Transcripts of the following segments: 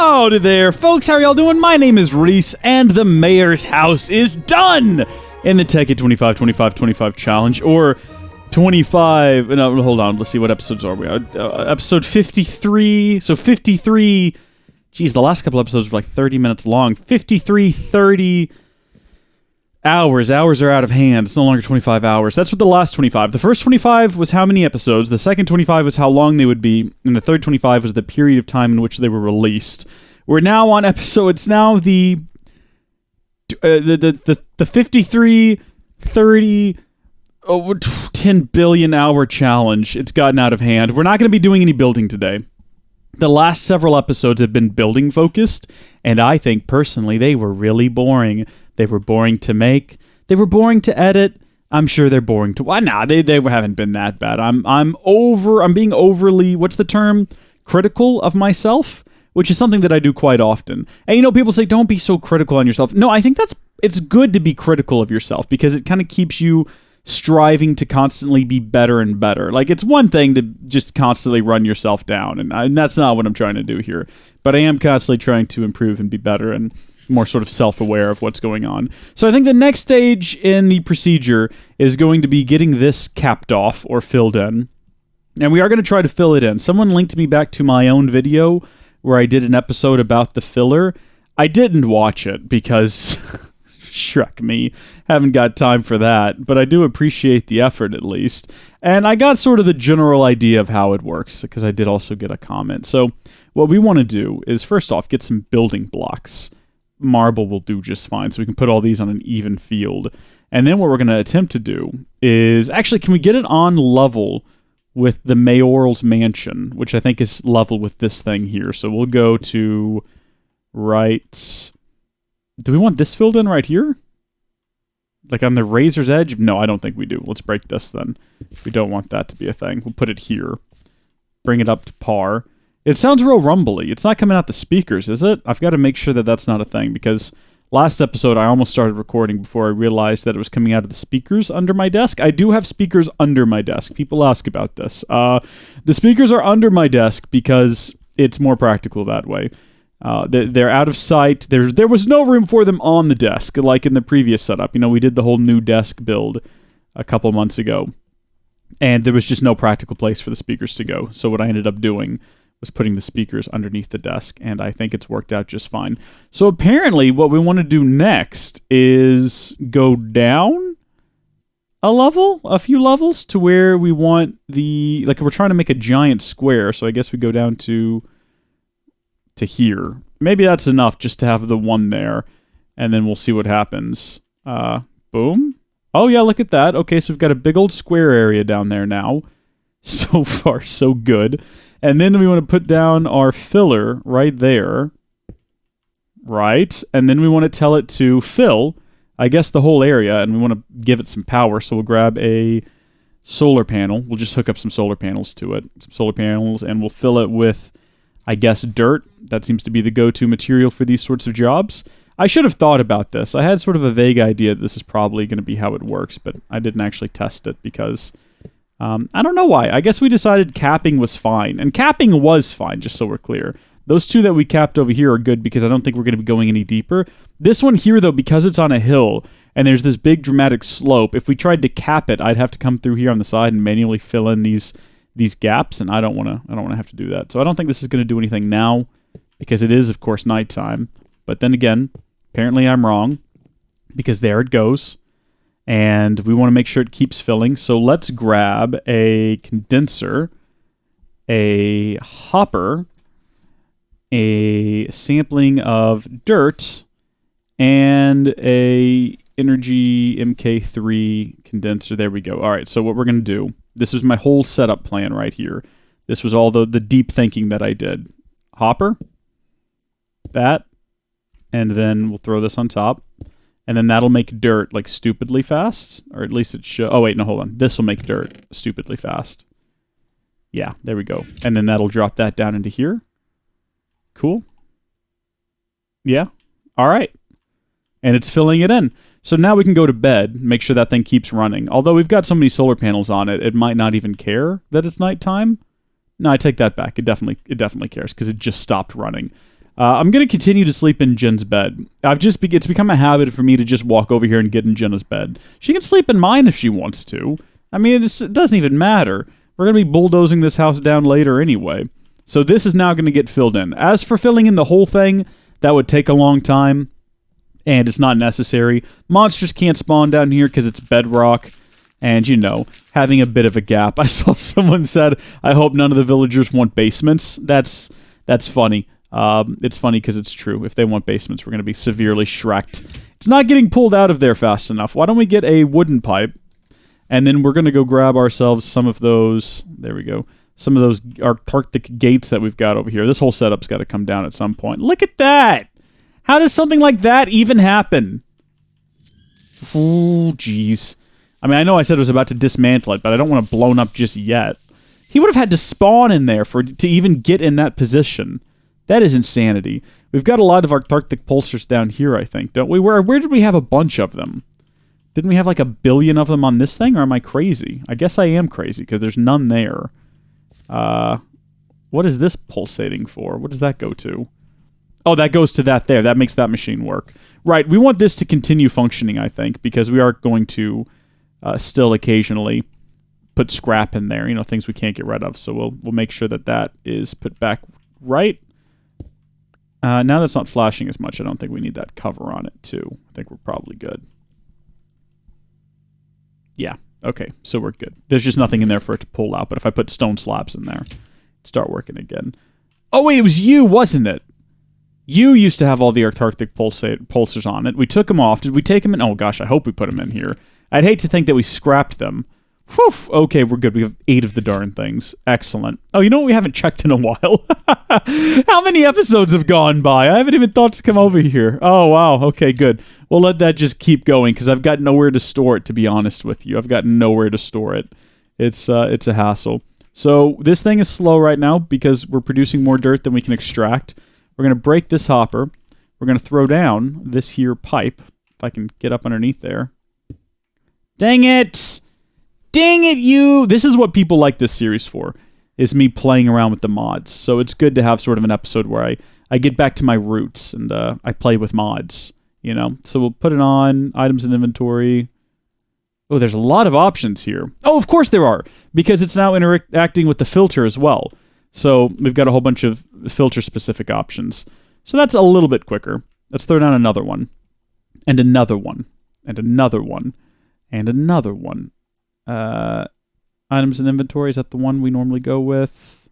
Howdy there, folks. How are y'all doing? My name is Reese, and the mayor's house is done in the Tekkit 25-25-25 challenge, or 25. No, hold on. Let's see, what episodes are we on? Episode 53. So 53. Geez, the last couple episodes were like 30 minutes long. 53, 30 hours. Hours are out of hand. It's no longer 25 hours. That's what the last 25. The first 25 was how many episodes. The second 25 was how long they would be. And the third 25 was the period of time in which they were released. We're now on episode. It's now the 53, 30, 10 billion hour challenge. It's gotten out of hand. We're not going to be doing any building today. The last several episodes have been building focused, and I think personally they were really boring. They were boring to make. They were boring to edit. I'm sure they're boring to... Nah, they haven't been that bad. I'm being overly, what's the term? Critical of myself, which is something that I do quite often. And you know, people say, don't be so critical on yourself. No, I think it's good to be critical of yourself because it kind of keeps you striving to constantly be better and better. Like, it's one thing to just constantly run yourself down, and that's not what I'm trying to do here. But I am constantly trying to improve and be better and more sort of self-aware of what's going on. So I think the next stage in the procedure is going to be getting this capped off or filled in. And we are going to try to fill it in. Someone linked me back to my own video where I did an episode about the filler. I didn't watch it because... Shrek me. Haven't got time for that, but I do appreciate the effort at least. And I got sort of the general idea of how it works, because I did also get a comment. So what we want to do is, first off, get some building blocks. Marble will do just fine, so we can put all these on an even field. And then what we're going to attempt to do is, actually, can we get it on level with the mayoral's mansion, which I think is level with this thing here. So we'll go to right... Do we want this filled in right here? Like on the razor's edge? No, I don't think we do. Let's break this then. We don't want that to be a thing. We'll put it here. Bring it up to par. It sounds real rumbly. It's not coming out the speakers, is it? I've got to make sure that that's not a thing, because last episode I almost started recording before I realized that it was coming out of the speakers under my desk. I do have speakers under my desk. People ask about this. The speakers are under my desk because it's more practical that way. They're out of sight. There was no room for them on the desk, like in the previous setup. You know, we did the whole new desk build a couple months ago, and there was just no practical place for the speakers to go. So what I ended up doing was putting the speakers underneath the desk, and I think it's worked out just fine. So apparently what we want to do next is go down a few levels to where we want like we're trying to make a giant square, so I guess we go down to here. Maybe that's enough just to have the one there, and then we'll see what happens. Boom. Oh yeah, look at that. Okay, so we've got a big old square area down there now. So far, so good. And then we want to put down our filler right there. Right. And then we want to tell it to fill, I guess, the whole area, and we want to give it some power, so we'll grab a solar panel. We'll just hook up some solar panels to it. Some solar panels, and we'll fill it with, I guess, dirt. That seems to be the go-to material for these sorts of jobs. I should have thought about this. I had sort of a vague idea that this is probably going to be how it works, but I didn't actually test it because I don't know why. I guess we decided capping was fine, and capping was fine, just so we're clear. Those two that we capped over here are good because I don't think we're going to be going any deeper. This one here, though, because it's on a hill and there's this big dramatic slope, if we tried to cap it, I'd have to come through here on the side and manually fill in these gaps, and I don't want to have to do that. So I don't think this is going to do anything now, because it is, of course, nighttime. But then again, apparently I'm wrong, because there it goes. And we want to make sure it keeps filling. So let's grab a condenser, a hopper, a sampling of dirt, and a Energy MK3 condenser. There we go. All right, so what we're going to do, this is my whole setup plan right here. This was all the deep thinking that I did. Hopper, that, and then we'll throw this on top, and then that'll make dirt like stupidly fast, or at least it should. Oh wait, no, hold on. This will make dirt stupidly fast. Yeah, there we go. And then that'll drop that down into here. Cool. Yeah. All right. And it's filling it in. So now we can go to bed, make sure that thing keeps running. Although we've got so many solar panels on it, it might not even care that it's nighttime. No, I take that back. It definitely cares because it just stopped running. I'm going to continue to sleep in Jen's bed. It's become a habit for me to just walk over here and get in Jenna's bed. She can sleep in mine if she wants to. I mean, it doesn't even matter. We're going to be bulldozing this house down later anyway. So this is now going to get filled in. As for filling in the whole thing, that would take a long time, and it's not necessary. Monsters can't spawn down here because it's bedrock, and, having a bit of a gap. I saw someone said, I hope none of the villagers want basements. That's funny. It's funny because it's true. If they want basements, we're going to be severely Shrek'd. It's not getting pulled out of there fast enough. Why don't we get a wooden pipe, and then we're going to go grab ourselves some of those, there we go, some of those Arctic gates that we've got over here. This whole setup's got to come down at some point. Look at that! How does something like that even happen? Oh, jeez. I mean, I know I said I was about to dismantle it, but I don't want it blown up just yet. He would have had to spawn in there to even get in that position. That is insanity. We've got a lot of Arctic pulsars down here, I think, don't we? Where did we have a bunch of them? Didn't we have like 1 billion of them on this thing, or am I crazy? I guess I am crazy, because there's none there. What is this pulsating for? What does that go to? Oh, that goes to that there. That makes that machine work. Right, we want this to continue functioning, I think, because we are going to still occasionally put scrap in there, things we can't get rid of. So we'll make sure that is put back right. Now that's not flashing as much. I don't think we need that cover on it, too. I think we're probably good. Yeah, okay, so we're good. There's just nothing in there for it to pull out, but if I put stone slabs in there, it'd start working again. Oh, wait, it was you, wasn't it? You used to have all the Arctic pulsars on it. We took them off. Did we take them in? Oh, gosh, I hope we put them in here. I'd hate to think that we scrapped them. Whew, okay, we're good. We have 8 of the darn things. Excellent. Oh, you know what? We haven't checked in a while. How many episodes have gone by? I haven't even thought to come over here. Oh, wow. Okay, good. We'll let that just keep going, because I've got nowhere to store it, to be honest with you. I've got nowhere to store it. It's a hassle. So this thing is slow right now because we're producing more dirt than we can extract. We're going to break this hopper. We're going to throw down this here pipe. If I can get up underneath there. Dang it! Dang it, you! This is what people like this series for, is me playing around with the mods. So it's good to have sort of an episode where I get back to my roots and I play with mods, So we'll put it on, items in inventory. Oh, there's a lot of options here. Oh, of course there are, because it's now interacting with the filter as well. So we've got a whole bunch of filter-specific options. So that's a little bit quicker. Let's throw down another one, and another one, and another one, and another one. Items in inventory, is that the one we normally go with?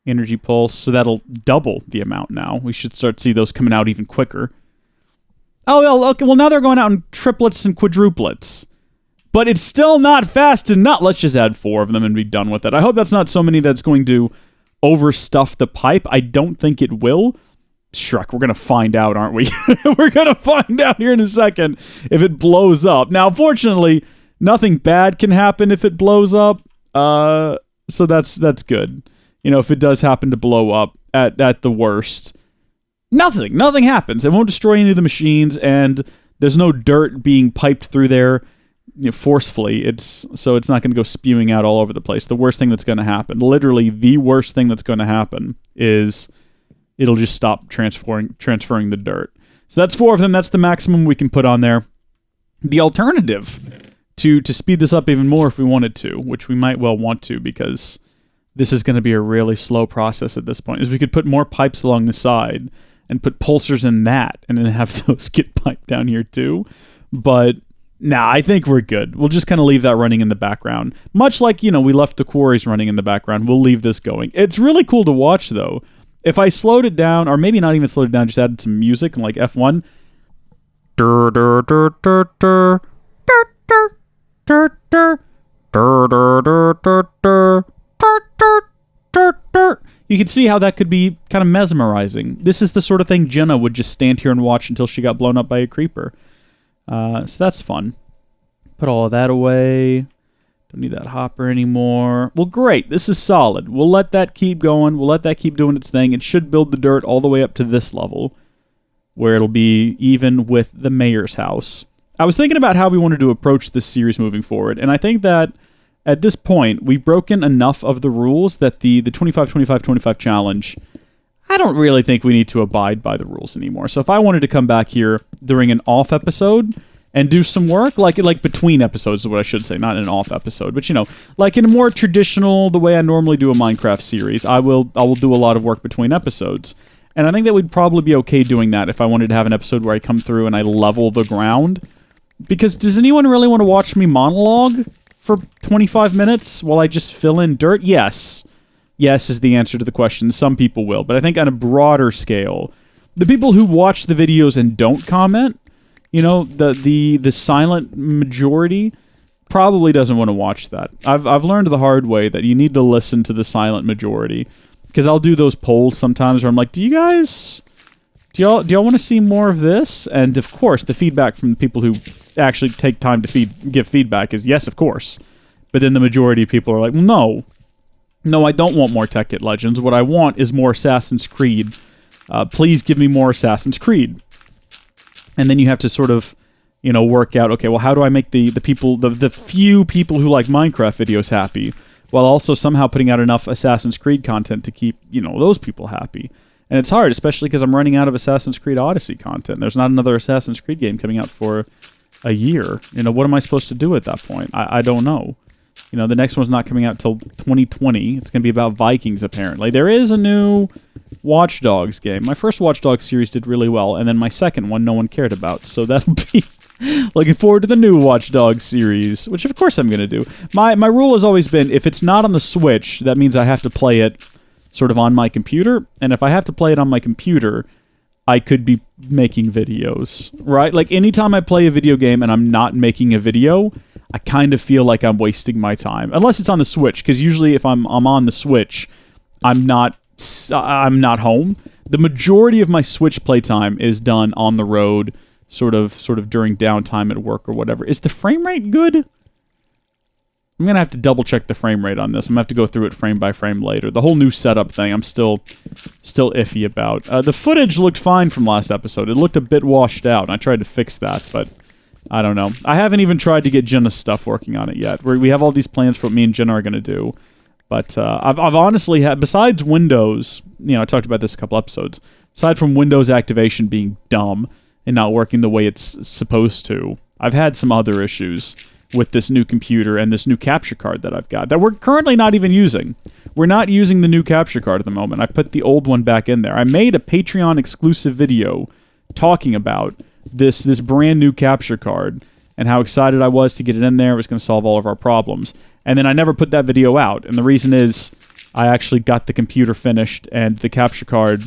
Energy pulse, so that'll double the amount now. We should start to see those coming out even quicker. Oh, okay, well now they're going out in triplets and quadruplets. But it's still not fast enough. Let's just add 4 of them and be done with it. I hope that's not so many that's going to overstuff the pipe. I don't think it will. Shrek, we're going to find out, aren't we? We're going to find out here in a second if it blows up. Now, fortunately, nothing bad can happen if it blows up. So that's good. If it does happen to blow up at the worst, nothing happens. It won't destroy any of the machines, and there's no dirt being piped through there forcefully. It's not going to go spewing out all over the place. The worst thing that's going to happen, literally the worst thing that's going to happen, is it'll just stop transferring the dirt. So that's 4 of them. That's the maximum we can put on there. The alternative to speed this up even more if we wanted to, which we might well want to, because this is going to be a really slow process at this point, is we could put more pipes along the side and put pulsars in that, and then have those get piped down here too. But nah, I think we're good. We'll just kind of leave that running in the background. Much like, we left the quarries running in the background, we'll leave this going. It's really cool to watch, though. If I slowed it down, or maybe not even slowed it down, just added some music and like F1. You can see how that could be kind of mesmerizing. This is the sort of thing Jenna would just stand here and watch until she got blown up by a creeper. So that's fun. Put all of that away. Don't need that hopper anymore. Well, great. This is solid. We'll let that keep going. We'll let that keep doing its thing. It should build the dirt all the way up to this level, where it'll be even with the mayor's house. I was thinking about how we wanted to approach this series moving forward, and I think that at this point, we've broken enough of the rules that the 25-25-25 challenge, I don't really think we need to abide by the rules anymore. So if I wanted to come back here during an off episode and do some work, like between episodes is what I should say, not an off episode, but like in a more traditional, the way I normally do a Minecraft series, I will do a lot of work between episodes. And I think that we'd probably be okay doing that if I wanted to have an episode where I come through and I level the ground. Because does anyone really want to watch me monologue for 25 minutes while I just fill in dirt? Yes. Yes is the answer to the question. Some people will. But I think on a broader scale, the people who watch the videos and don't comment, the silent majority probably doesn't want to watch that. I've learned the hard way that you need to listen to the silent majority. Because I'll do those polls sometimes where I'm like, do y'all want to see more of this? And of course, the feedback from the people who actually take time to give feedback is yes, of course. But then the majority of people are like, no, I don't want more Tekkit Legends. What I want is more Assassin's Creed. Please give me more Assassin's Creed. And then you have to sort of, work out, okay, well, how do I make the few people who like Minecraft videos happy, while also somehow putting out enough Assassin's Creed content to keep, those people happy. And it's hard, especially because I'm running out of Assassin's Creed Odyssey content. There's not another Assassin's Creed game coming out for a year. What am I supposed to do at that point? I don't know. The next one's not coming out till 2020. It's going to be about Vikings, apparently. There is a new Watch Dogs game. My first Watch Dogs series did really well, and then my second one no one cared about. So that'll be... Looking forward to the new Watch Dogs series, which of course I'm going to do. My rule has always been, if it's not on the Switch, that means I have to play it sort of on my computer. And if I have to play it on my computer, I could be making videos, right? Like anytime I play a video game and I'm not making a video, I kind of feel like I'm wasting my time. Unless it's on the Switch, because usually if I'm on the Switch, I'm not home. The majority of my Switch playtime is done on the road, sort of during downtime at work or whatever. Is the frame rate good? I'm going to have to double check the frame rate on this. I'm going to have to go through it frame by frame later. The whole new setup thing, I'm still iffy about. The footage looked fine from last episode. It looked a bit washed out, and I tried to fix that, but I don't know. I haven't even tried to get Jenna's stuff working on it yet. We have all these plans for what me and Jenna are going to do. But I've honestly had, besides Windows, I talked about this a couple episodes, aside from Windows activation being dumb and not working the way it's supposed to, I've had some other issues with this new computer and this new capture card that I've got that we're currently not even using. We're not using the new capture card at the moment. I put the old one back in there. I made a Patreon exclusive video talking about this brand new capture card and how excited I was to get it in there. It was going to solve all of our problems. And then I never put that video out. And the reason is I actually got the computer finished and the capture card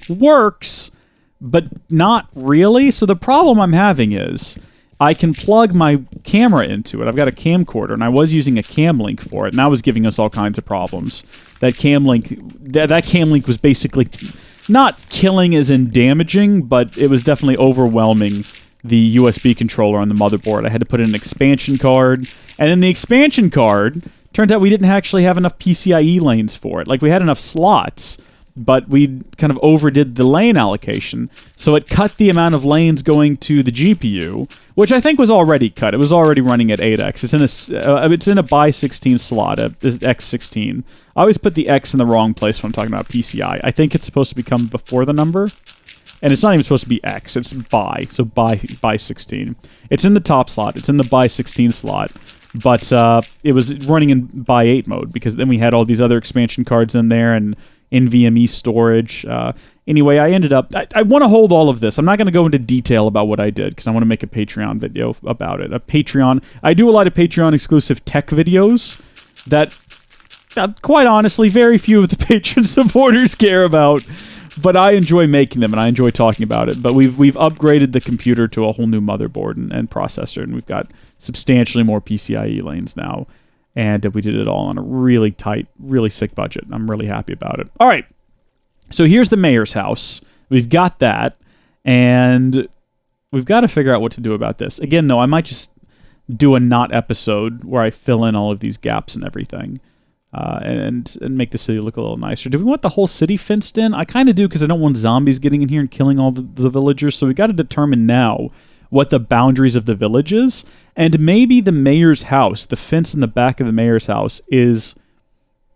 works, but not really. So the problem I'm having is I can plug my camera into it. I've got a camcorder, and I was using a cam link for it, and that was giving us all kinds of problems. That cam link was basically not killing as in damaging, but it was definitely overwhelming the USB controller on the motherboard. I had to put in an expansion card, and then the expansion card, turns out we didn't actually have enough PCIe lanes for it. Like, we had enough slots, but we kind of overdid the lane allocation, so it cut the amount of lanes going to the GPU, which I think was already cut. It was already running at 8x. It's in a by 16 slot, X16. I always put the X in the wrong place when I'm talking about PCI. I think it's supposed to become before the number, and it's not even supposed to be X. It's by, so by 16. It's in the top slot. It's in the by 16 slot, but it was running in by 8 mode, because then we had all these other expansion cards in there, and NVMe storage. Anyway, I ended up... I want to hold all of this. I'm not going to go into detail about what I did, because I want to make a Patreon video about it. I do a lot of Patreon-exclusive tech videos that, quite honestly, very few of the Patreon supporters care about, but I enjoy making them, and I enjoy talking about it. But we've upgraded the computer to a whole new motherboard and processor, and we've got substantially more PCIe lanes now. And we did it all on a really tight, really sick budget. I'm really happy about it. All right. So here's the mayor's house. We've got that. And we've got to figure out what to do about this. Again, though, I might just do a not episode where I fill in all of these gaps and everything. And make the city look a little nicer. Do we want the whole city fenced in? I kind of do, because I don't want zombies getting in here and killing all the villagers. So we got to determine now what the boundaries of the village is, and maybe the mayor's house, the fence in the back of the mayor's house, is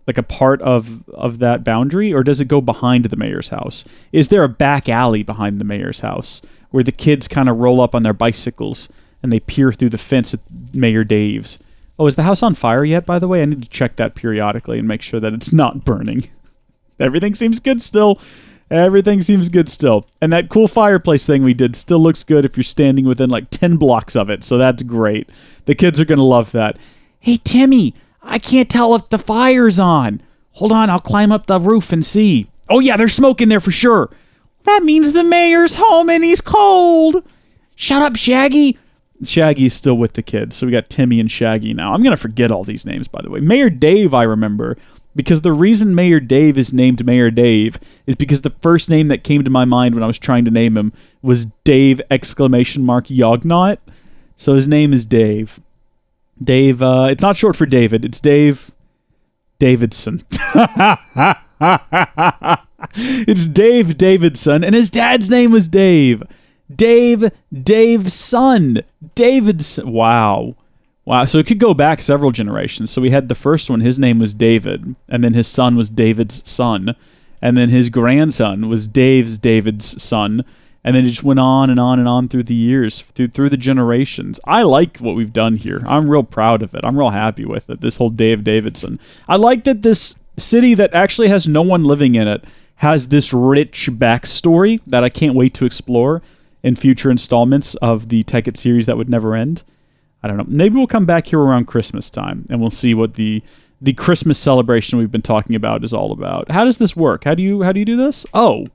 like a part of that boundary, or does it go behind the mayor's house? Is there a back alley behind the mayor's house where the kids kind of roll up on their bicycles and they peer through the fence at Mayor Dave's? Oh, is the house on fire yet, by the way? I need to check that periodically and make sure that it's not burning. Everything seems good still. Everything seems good still. And that cool fireplace thing we did still looks good if you're standing within like 10 blocks of it, so that's great. The kids are going to love that. Hey, Timmy, I can't tell if the fire's on. Hold on, I'll climb up the roof and see. Oh yeah, there's smoke in there for sure. That means the mayor's home and he's cold. Shut up, Shaggy. Shaggy's still with the kids, so we got Timmy and Shaggy now. I'm going to forget all these names, by the way. Mayor Dave, I remember, because the reason Mayor Dave is named Mayor Dave is because the first name that came to my mind when I was trying to name him was Dave Yognaught. So his name is Dave. Dave, it's not short for David. It's Dave Davidson. It's Dave Davidson, and his dad's name was Dave. Dave's son. Davidson. Wow. So it could go back several generations. So we had the first one, his name was David, and then his son was David's son, and then his grandson was David's son, and then it just went on and on and on through the years, through the generations. I like what we've done here. I'm real proud of it. I'm real happy with it, this whole Dave Davidson. I like that this city that actually has no one living in it has this rich backstory that I can't wait to explore in future installments of the Tekkit series that would never end. I don't know. Maybe we'll come back here around Christmas time, and we'll see what the Christmas celebration we've been talking about is all about. How does this work? How do you do this? Oh,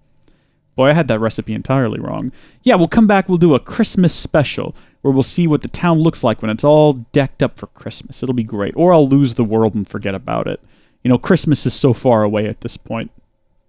boy, I had that recipe entirely wrong. Yeah, we'll come back. We'll do a Christmas special where we'll see what the town looks like when it's all decked up for Christmas. It'll be great. Or I'll lose the world and forget about it. You know, Christmas is so far away at this point.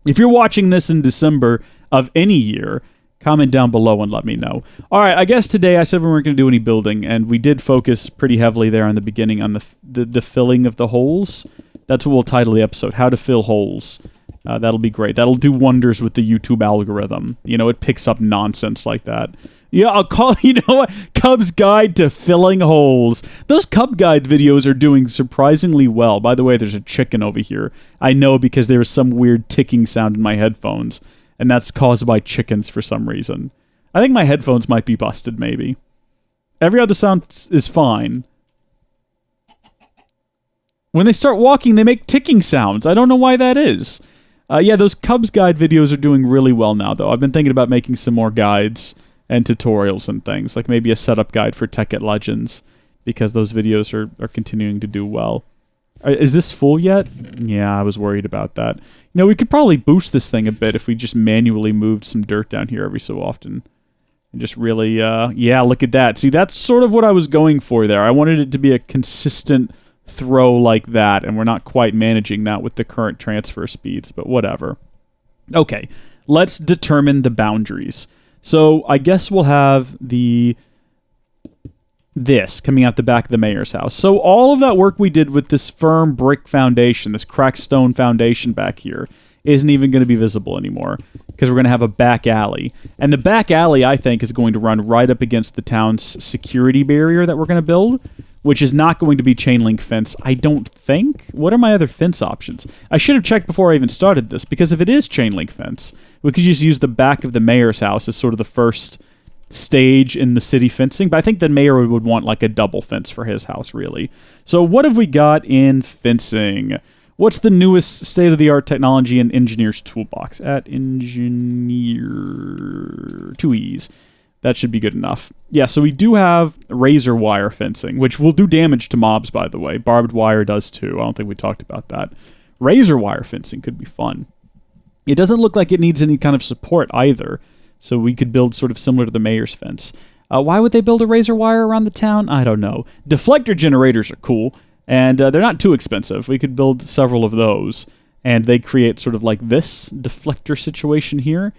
If you're watching this in December of any year, comment down below and let me know. All right, I guess today I said we weren't going to do any building, and we did focus pretty heavily there in the beginning on the filling of the holes. That's what we'll title the episode, How to Fill Holes. That'll be great. That'll do wonders with the YouTube algorithm. You know, it picks up nonsense like that. Yeah, I'll call, you know what, Cub's Guide to Filling Holes. Those Cub Guide videos are doing surprisingly well. By the way, there's a chicken over here. I know because there was some weird ticking sound in my headphones, and that's caused by chickens for some reason. I think my headphones might be busted, maybe. Every other sound is fine. When they start walking, they make ticking sounds. I don't know why that is. Yeah, those Cubs Guide videos are doing really well now, though. I've been thinking about making some more guides and tutorials and things, like maybe a setup guide for Tekkit Legends, because those videos are continuing to do well. Is this full yet? Yeah, I was worried about that. You know, we could probably boost this thing a bit if we just manually moved some dirt down here every so often. And just really, yeah, look at that. See, that's sort of what I was going for there. I wanted it to be a consistent throw like that, and we're not quite managing that with the current transfer speeds, but whatever. Okay, let's determine the boundaries. So I guess we'll have this coming out the back of the mayor's house. So all of that work we did with this firm brick foundation, this cracked stone foundation back here, isn't even going to be visible anymore because we're going to have a back alley. And the back alley, I think, is going to run right up against the town's security barrier that we're going to build, which is not going to be chain link fence, I don't think. What are my other fence options? I should have checked before I even started this, because if it is chain link fence, we could just use the back of the mayor's house as sort of the first stage in the city fencing, but I think the mayor would want like a double fence for his house, really. So what have we got in fencing? What's the newest state-of-the-art technology in Engineer's Toolbox? At Engineer 2E's. That should be good enough. Yeah, so we do have razor wire fencing, which will do damage to mobs, by the way. Barbed wire does too. I don't think we talked about that. Razor wire fencing could be fun. It doesn't look like it needs any kind of support either, so we could build sort of similar to the mayor's fence. Why would they build a razor wire around the town? I don't know. Deflector generators are cool, and they're not too expensive. We could build several of those, and they create sort of like this deflector situation here,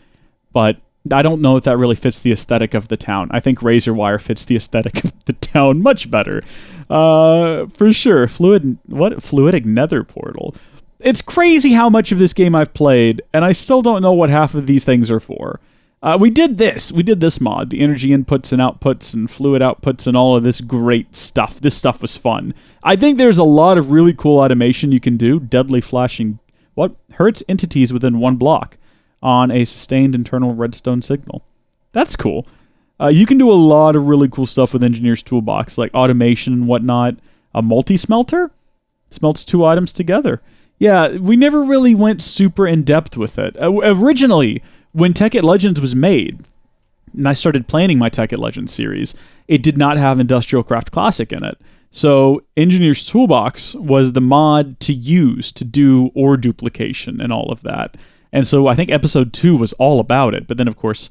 but I don't know if that really fits the aesthetic of the town. I think razor wire fits the aesthetic of the town much better. For sure. Fluidic nether portal. It's crazy how much of this game I've played, and I still don't know what half of these things are for. We did this mod, the energy inputs and outputs and fluid outputs and all of this great stuff. This stuff was fun. I think there's a lot of really cool automation you can do. Deadly flashing, hurts entities within one block on a sustained internal redstone signal. That's cool. You can do a lot of really cool stuff with Engineer's Toolbox, like automation and whatnot. A multi-smelter? Smelts 2 items together. Yeah, we never really went super in-depth with it. Originally, when Tekkit Legends was made, and I started planning my Tekkit Legends series, it did not have Industrial Craft Classic in it. So Engineer's Toolbox was the mod to use to do ore duplication and all of that. And so I think episode 2 was all about it. But then, of course,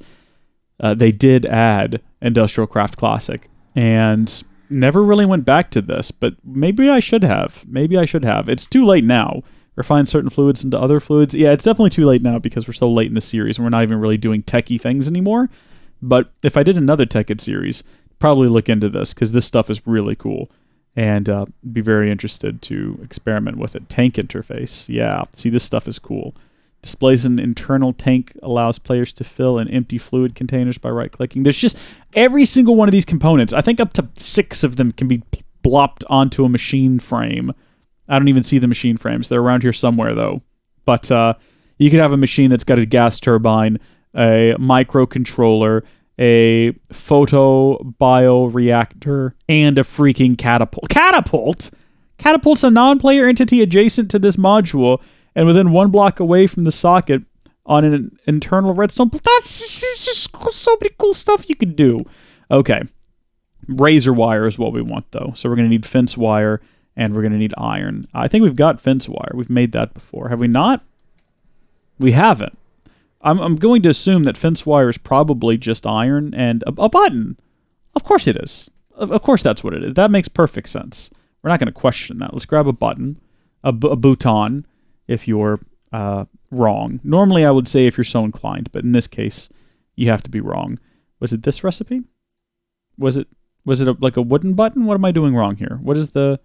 they did add Industrial Craft Classic. And never really went back to this, but maybe I should have. It's too late now. Refine certain fluids into other fluids. Yeah, it's definitely too late now because we're so late in the series and we're not even really doing techie things anymore. But if I did another Tekkit series, probably look into this because this stuff is really cool and be very interested to experiment with it. Tank interface. Yeah, see, this stuff is cool. Displays an internal tank, allows players to fill in empty fluid containers by right-clicking. There's just every single one of these components. I think up to 6 of them can be plopped onto a machine frame. I don't even see the machine frames. They're around here somewhere, though. But you could have a machine that's got a gas turbine, a microcontroller, a photobioreactor, and a freaking catapult. Catapult? Catapult's a non-player entity adjacent to this module and within 1 block away from the socket on an internal redstone. That's just so many cool stuff you can do. Okay. Razor wire is what we want, though. So we're going to need fence wire. And we're going to need iron. I think we've got fence wire. We've made that before. Have we not? We haven't. I'm going to assume that fence wire is probably just iron and a button. Of course it is. Of course that's what it is. That makes perfect sense. We're not going to question that. Let's grab a button, a bouton, if you're wrong. Normally I would say if you're so inclined, but in this case, you have to be wrong. Was it this recipe? Was it like a wooden button? What am I doing wrong here? What is the...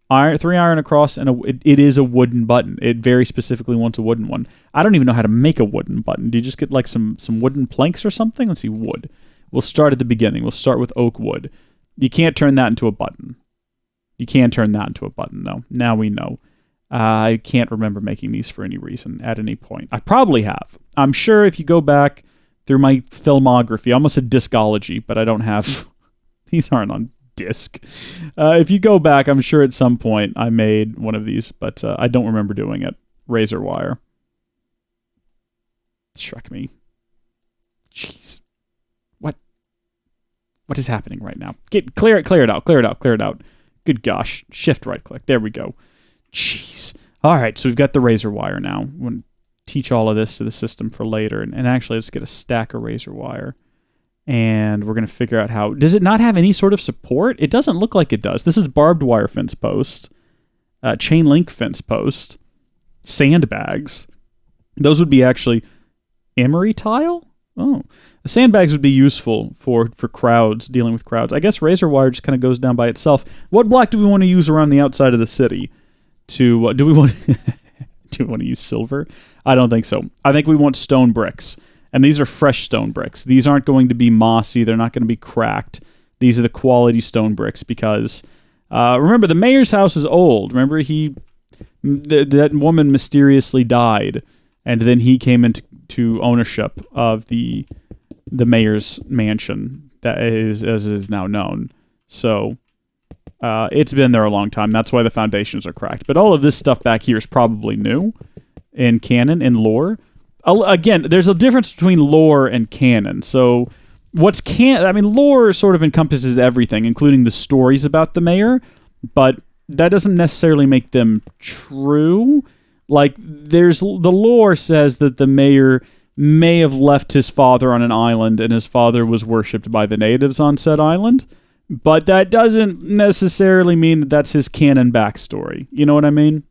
3 iron across, and it is a wooden button. It very specifically wants a wooden one. I don't even know how to make a wooden button. Do you just get like some wooden planks or something? Let's see, wood. We'll start at the beginning. We'll start with oak wood. You can't turn that into a button. You can turn that into a button, though. Now we know. I can't remember making these for any reason at any point. I probably have. I'm sure if you go back through my filmography, I almost said discology, but I don't have... These aren't on disc. If you go back, I'm sure at some point I made one of these, but I don't remember doing it. Razor wire. Struck me. Jeez. What is happening right now? Clear it out. Good gosh. Shift right click. There we go. Jeez. All right, so we've got the razor wire now. We're going to teach all of this to the system for later, and actually let's get a stack of razor wire. And we're going to figure out how... Does it not have any sort of support? It doesn't look like it does. This is barbed wire fence post, chain link fence post, sandbags. Those would be actually emery tile? Oh. The sandbags would be useful for crowds, dealing with crowds. I guess razor wire just kind of goes down by itself. What block do we want to use around the outside of the city? Do we want to use silver? I don't think so. I think we want stone bricks. And these are fresh stone bricks. These aren't going to be mossy. They're not going to be cracked. These are the quality stone bricks because, remember, the mayor's house is old. Remember, that woman mysteriously died, and then he came into ownership of the mayor's mansion, that is, as is now known. So, it's been there a long time. That's why the foundations are cracked. But all of this stuff back here is probably new in canon, in lore. Again, there's a difference between lore and canon. So, lore sort of encompasses everything, including the stories about the mayor, but that doesn't necessarily make them true. Like, the lore says that the mayor may have left his father on an island, and his father was worshipped by the natives on said island, but that doesn't necessarily mean that that's his canon backstory. You know what I mean?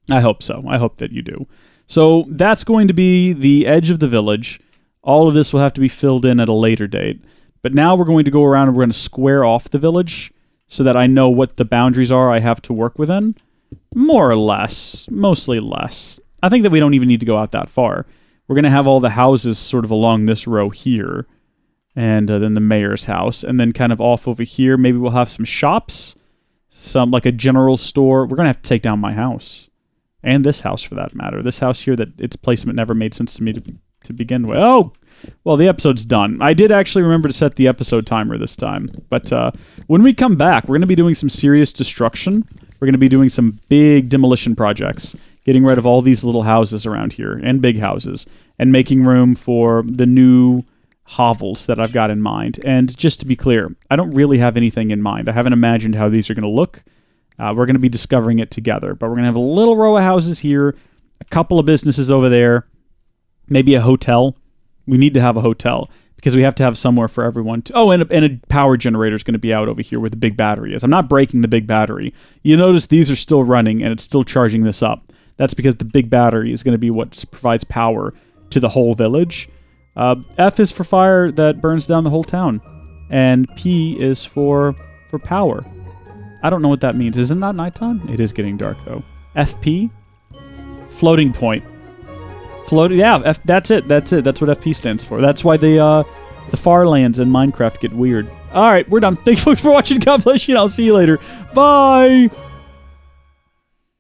I hope so. I hope that you do. So that's going to be the edge of the village. All of this will have to be filled in at a later date. But now we're going to go around and we're going to square off the village so that I know what the boundaries are I have to work within. More or less. Mostly less. I think that we don't even need to go out that far. we're going to have all the houses sort of along this row here. And then the mayor's house. And then kind of off over here, maybe we'll have some shops. Some, like a general store. We're going to have to take down my house. And this house, for that matter. This house here that its placement never made sense to me to begin with. Oh! Well, the episode's done. I did actually remember to set the episode timer this time. But when we come back, we're going to be doing some serious destruction. We're going to be doing some big demolition projects. Getting rid of all these little houses around here. And big houses. And making room for the new hovels that I've got in mind. And just to be clear, I don't really have anything in mind. I haven't imagined how these are going to look. We're going to be discovering it together. But we're going to have a little row of houses here, a couple of businesses over there, maybe a hotel. We need to have a hotel because we have to have somewhere for everyone to... Oh, and a power generator is going to be out over here where the big battery is. I'm not breaking the big battery. You notice these are still running and it's still charging this up. That's because the big battery is going to be what provides power to the whole village. F is for fire that burns down the whole town. And P is for power. I don't know what that means. Is it not nighttime? It is getting dark, though. FP? Floating point. Yeah, that's it. That's what FP stands for. That's why the Farlands in Minecraft get weird. Alright, we're done. Thank you folks for watching. God bless you, and I'll see you later. Bye!